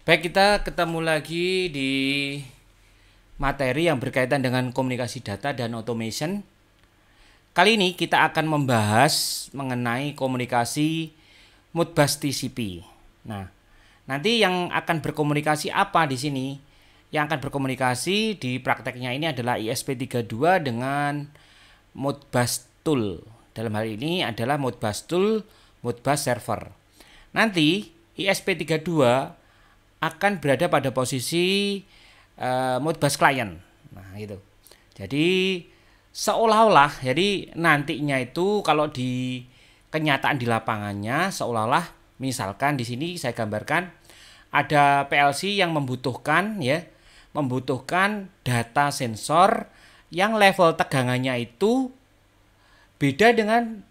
Baik, kita ketemu lagi di materi yang berkaitan dengan komunikasi data dan automation. Kali ini kita akan membahas mengenai komunikasi Modbus TCP. Nah, nanti yang akan berkomunikasi apa di sini? Yang akan berkomunikasi di prakteknya ini adalah ESP32 dengan Modbus Tool. Dalam hal ini adalah Modbus Tool, Modbus Server. Nanti ESP32 akan berada pada posisi Modbus Client. Nah, itu. Jadi seolah-olah, jadi nantinya itu kalau di kenyataan di lapangannya seolah-olah misalkan di sini saya gambarkan ada PLC yang membutuhkan data sensor yang level tegangannya itu beda dengan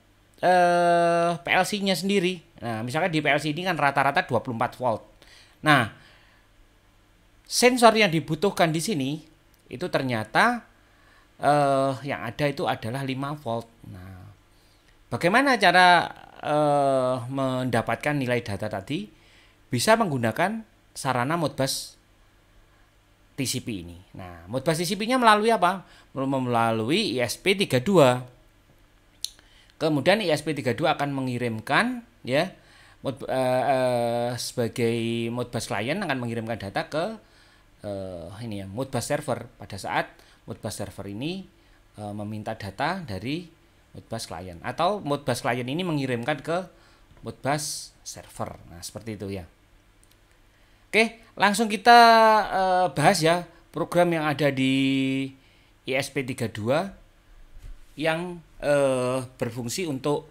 PLC-nya sendiri. Nah, misalkan di PLC ini kan rata-rata 24 volt. Nah, sensor yang dibutuhkan di sini itu ternyata yang ada itu adalah 5 volt. Nah, bagaimana cara mendapatkan nilai data tadi? Bisa menggunakan sarana Modbus TCP ini. Nah, Modbus TCP-nya melalui apa? Melalui ESP32. Kemudian ESP32 akan mengirimkan sebagai Modbus client akan mengirimkan data ke Modbus server. Pada saat Modbus server ini meminta data dari Modbus client, atau Modbus client ini mengirimkan ke Modbus server. Nah, seperti itu ya. Oke, langsung kita bahas ya program yang ada di ESP32 yang berfungsi untuk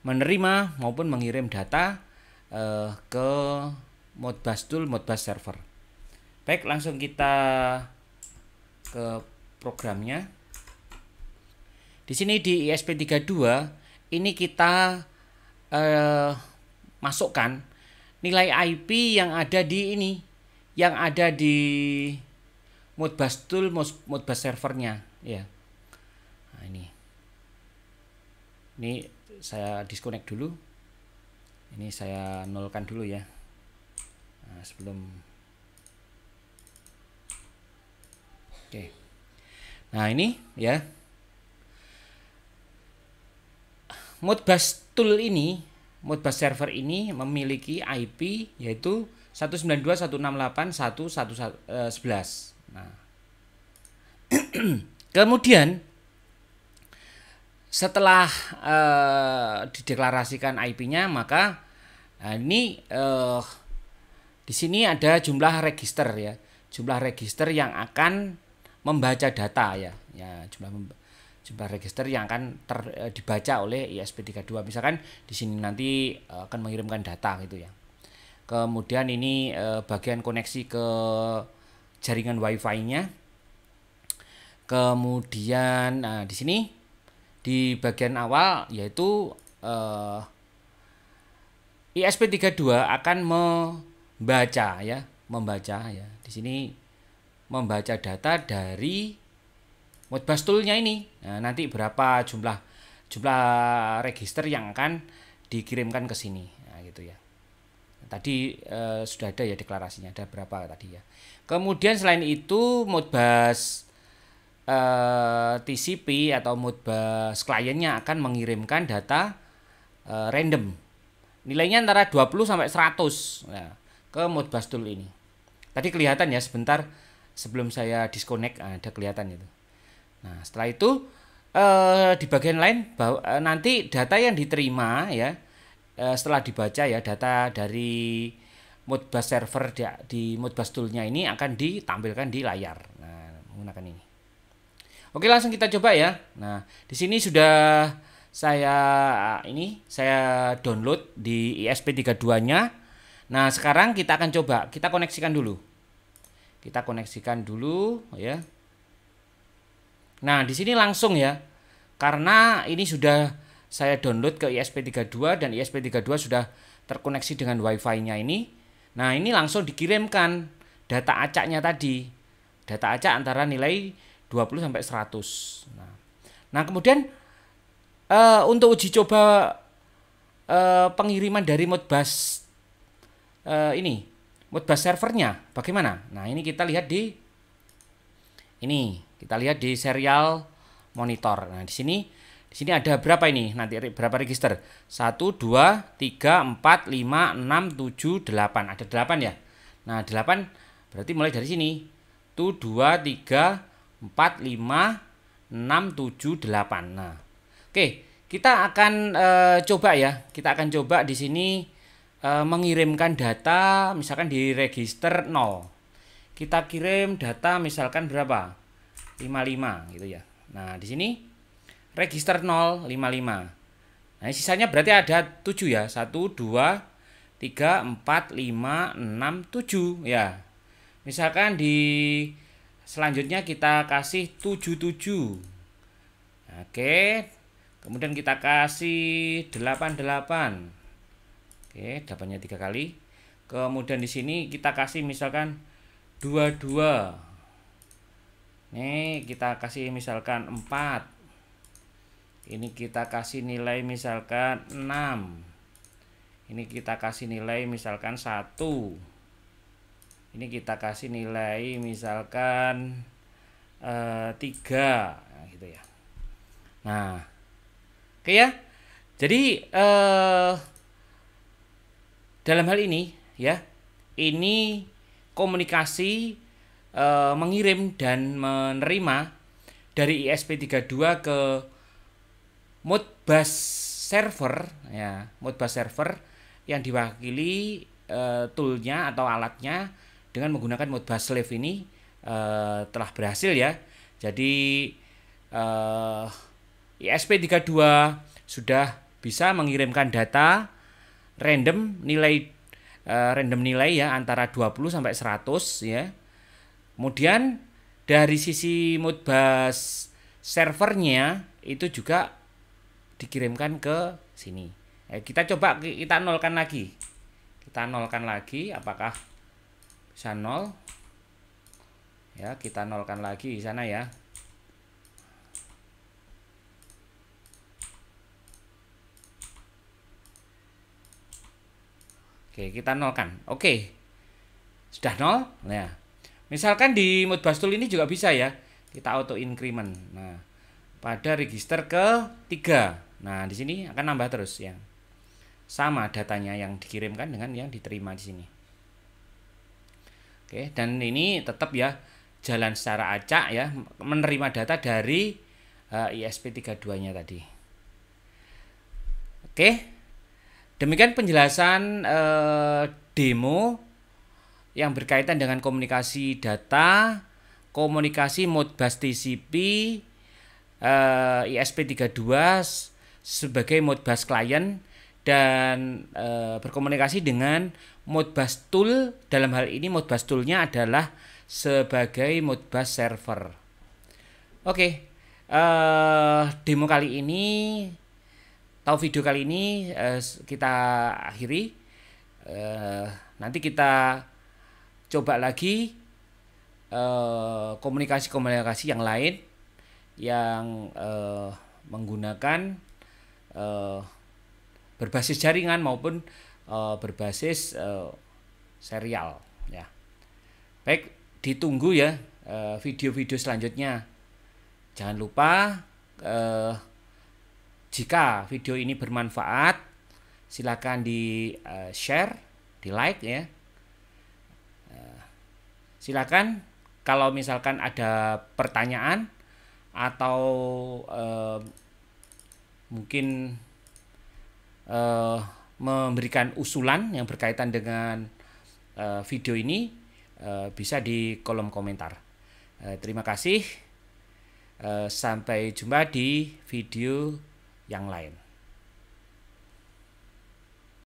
menerima maupun mengirim data ke Modbus Tool, Modbus Server. Baik, langsung kita ke programnya. Di sini di ESP32 ini kita masukkan nilai IP yang ada di ini, yang ada di Modbus Tool, Modbus Servernya ya. Nah, ini saya disconnect dulu. Ini saya nolkan dulu ya. Nah, sebelum Oke. Nah, ini ya. Modbus Tool ini, Modbus Server ini memiliki IP yaitu 192.168.1.11. Nah, kemudian setelah dideklarasikan IP-nya, maka ini di sini ada jumlah register ya, jumlah register yang akan membaca data ya, jumlah register yang akan dibaca oleh ESP32. Misalkan di sini nanti akan mengirimkan data gitu ya. Kemudian ini bagian koneksi ke jaringan WiFi-nya. Kemudian di sini di bagian awal yaitu ESP32 akan membaca ya. Di sini membaca data dari Modbus Tool-nya ini. Nah, nanti berapa jumlah register yang akan dikirimkan ke sini. Nah, gitu ya. Tadi sudah ada ya deklarasinya, ada berapa tadi ya. Kemudian selain itu Modbus TCP atau Modbus client-nya akan mengirimkan data random. Nilainya antara 20 sampai 100 ya, ke Modbus Tool ini. Tadi kelihatan ya sebentar sebelum saya disconnect, ada kelihatan itu. Nah, setelah itu di bagian lain nanti data yang diterima ya, setelah dibaca ya, data dari Modbus server di Modbus Tool-nya ini akan ditampilkan di layar. Nah, menggunakan ini. Oke, langsung kita coba ya. Nah, di sini sudah saya download di ESP32-nya. Nah, sekarang kita akan coba, kita koneksikan dulu. Ya. Nah, di sini langsung ya. Karena ini sudah saya download ke ESP32 dan ESP32 sudah terkoneksi dengan WiFi-nya ini. Nah, ini langsung dikirimkan data acaknya tadi. Data acak antara nilai 20 sampai 100. Nah, kemudian untuk uji coba pengiriman dari Modbus ini Modbus servernya bagaimana? Nah, ini kita lihat di serial monitor. Nah, di sini ada berapa ini? Nanti berapa register? 1 2 3 4 5 6 7 8. Ada 8 ya. Nah, 8 berarti mulai dari sini. 1 2 3 4 5 6 7 8. Nah, oke, kita akan coba ya. Kita akan coba di sini mengirimkan data misalkan di register 0. Kita kirim data misalkan berapa? 55 gitu ya. Nah, di sini register 0 55. Nah, sisanya berarti ada 7 ya. 1 2 3 4 5 6 7 ya. Misalkan di selanjutnya kita kasih 77. Oke. Kemudian kita kasih 88. Oke, 8-nya 3 kali. Kemudian di sini kita kasih misalkan 22. Nih, kita kasih misalkan 4. Ini kita kasih nilai misalkan 6. Ini kita kasih nilai misalkan 1. Ini kita kasih nilai misalkan 3. Nah, gitu ya. Nah, oke ya. Jadi dalam hal ini ya, ini komunikasi mengirim dan menerima dari ESP32 ke Modbus server ya, Modbus server yang diwakili toolnya atau alatnya dengan menggunakan Modbus Slave ini telah berhasil ya. Jadi ESP32 sudah bisa mengirimkan data random nilai ya antara 20 sampai 100 ya. Kemudian dari sisi Modbus servernya itu juga dikirimkan ke sini. Kita coba kita nolkan lagi. Kita nolkan lagi apakah bisa 0? Ya, kita nolkan lagi di sana ya. Oke, kita nolkan. Oke. Sudah 0. Nah, misalkan di Modbus tool ini juga bisa ya. Kita auto increment. Nah, pada register ke-3. Nah, di sini akan nambah terus ya. Sama datanya yang dikirimkan dengan yang diterima di sini. Oke, dan ini tetap ya jalan secara acak ya, menerima data dari ESP32-nya tadi. Oke. Demikian penjelasan demo yang berkaitan dengan komunikasi data, komunikasi Modbus TCP, ESP32 sebagai Modbus client dan berkomunikasi dengan Modbus tool. Dalam hal ini Modbus toolnya adalah sebagai Modbus server. Oke, demo kali ini video kali ini kita akhiri. Nanti kita coba lagi komunikasi-komunikasi yang lain yang menggunakan berbasis jaringan maupun berbasis serial ya. Baik, ditunggu ya video-video selanjutnya. Jangan lupa jika video ini bermanfaat, silakan di share, di like ya. Silakan kalau misalkan ada pertanyaan atau mungkin memberikan usulan yang berkaitan dengan video ini, bisa di kolom komentar. Terima kasih. Sampai jumpa di video yang lain.